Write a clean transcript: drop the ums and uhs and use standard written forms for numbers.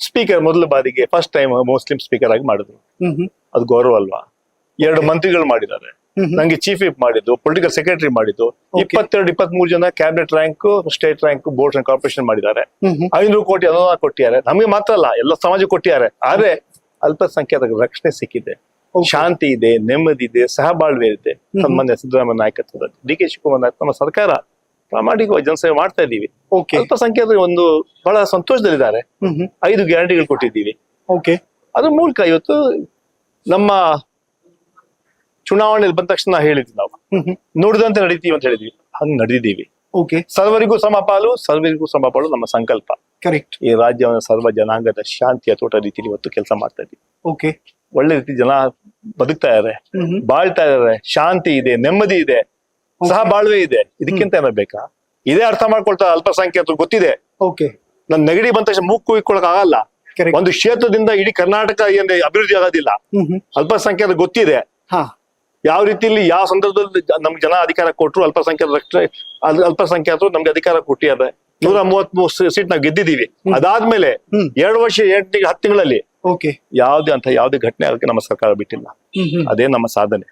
Speaker ಮೊದಲ ಬಾರಿಗೆ first time Muslim speaker ಆಗಿ ಮಾಡಿದ್ರು. ಅದು ಗೌರವ ಅಲ್ವಾ? 2 ಮಂತ್ರಿಗಳು ಮಾಡಿದ್ದಾರೆ. ನಂಗೆ ಚೀಫ್ ವಿಪ್ ಮಾಡಿದ್ದು, ಪೊಲಿಟಿಕಲ್ ಸೆಕ್ರೆಟರಿ ಮಾಡಿದ್ದು, 22-23 ಜನ cabinet rank, state rank, board and corporation ಮಾಡಿದ್ದಾರೆ. 500 ಕೋಟಿ ಅನುದಾನ ಕೊಟ್ಟಿದ್ದಾರೆ. ನಮಗೆ ಮಾತ್ರ ಅಲ್ಲ, ಎಲ್ಲ ಸಮಾಜಕ್ಕೆ ಕೊಟ್ಟಿದ್ದಾರೆ. ಆದ್ರೆ ಅಲ್ಪಸಂಖ್ಯಾತರ ರಕ್ಷಣೆ ಸಿಕ್ಕಿದೆ, ಶಾಂತಿ ಇದೆ, ನೆಮ್ಮದಿ ಇದೆ, ಸಹಬಾಳ್ವೆ ಇದೆ. ಸನ್ಮಾನ್ಯ ಸಿದ್ದರಾಮಯ್ಯ ನಾಯಕತ್ವದಲ್ಲಿ ಡಿ ಕೆ ಶಿವಕುಮಾರ್ ನಾಯಕ ನಮ್ಮ ಸರ್ಕಾರ ಪ್ರಾಮಾಣಿಕವಾಗಿ ಜನಸೇವೆ ಮಾಡ್ತಾ ಇದ್ದೀವಿ. ಅಲ್ಪಸಂಖ್ಯಾತರು ಒಂದು ಬಹಳ ಸಂತೋಷದಲ್ಲಿದ್ದಾರೆ. 5 ಗ್ಯಾರಂಟಿಗಳು ಕೊಟ್ಟಿದ್ದೀವಿ. ಅದ್ರ ಮೂಲಕ ಇವತ್ತು ನಮ್ಮ ಚುನಾವಣೆ ಬಂದ ತಕ್ಷಣ ಹೇಳಿದ್ವಿ, ನಾವು ನುಡಿದಂತೆ ನಡೀತೀವಿ ಅಂತ ಹೇಳಿದ್ವಿ, ಹಂಗ್ ನಡೆದಿದ್ದೀವಿ. ಸರ್ವರಿಗೂ ಸಮಪಾಲು, ಸರ್ವರಿಗೂ ಸಮಪಾಲು ನಮ್ಮ ಸಂಕಲ್ಪ. ಕರೆಕ್ಟ್. ಈ ರಾಜ್ಯವನ್ನು ಸರ್ವ ಜನಾಂಗದ ಶಾಂತಿಯ ತೋಟ ರೀತಿಯಲ್ಲಿ ಇವತ್ತು ಕೆಲಸ ಮಾಡ್ತಾ ಇದ್ದೀವಿ. ಒಳ್ಳೆ ರೀತಿ ಜನ ಬದುಕ್ತಾ ಇದಾರೆ, ಬಾಳ್ತಾ ಇದಾರೆ, ಶಾಂತಿ ಇದೆ, ನೆಮ್ಮದಿ ಇದೆ, ಸಹ ಬಾಳ್ವೆ ಇದೆ. ಇದಕ್ಕಿಂತ ಏನೋ ಬೇಕಾ? ಇದೇ ಅರ್ಥ ಮಾಡ್ಕೊಳ್ತಾ ಅಲ್ಪಸಂಖ್ಯಾತರು ಗೊತ್ತಿದೆ. ನನ್ ನೆಗಡಿ ಬಂದ ತಕ್ಷಣ ಮೂಗು ಕುಯ್ಕೊಳಕ್ ಆಗಲ್ಲ. ಒಂದು ಕ್ಷೇತ್ರದಿಂದ ಇಡೀ ಕರ್ನಾಟಕ ಏನ್ ಅಭಿವೃದ್ಧಿ ಆಗೋದಿಲ್ಲ. ಅಲ್ಪಸಂಖ್ಯಾತರು ಗೊತ್ತಿದೆ ಯಾವ ರೀತಿಯಲ್ಲಿ ಯಾವ ಸಂದರ್ಭದಲ್ಲಿ ನಮ್ಗೆ ಜನ ಅಧಿಕಾರ ಕೊಟ್ರು. ಅಲ್ಪಸಂಖ್ಯಾತರು ನಮ್ಗೆ ಅಧಿಕಾರ ಕೊಟ್ಟಿದ್ದಾರೆ. 133 ಸೀಟ್ ನಾವು ಗೆದ್ದಿದ್ದೀವಿ. ಅದಾದ್ಮೇಲೆ 2 ವರ್ಷ 10 ತಿಂಗಳಲ್ಲಿ ಯಾವುದೇ ಘಟನೆ ಆಗಕ್ಕೆ ನಮ್ಮ ಸರ್ಕಾರ ಬಿಟ್ಟಿಲ್ಲ. ಅದೇ ನಮ್ಮ ಸಾಧನೆ.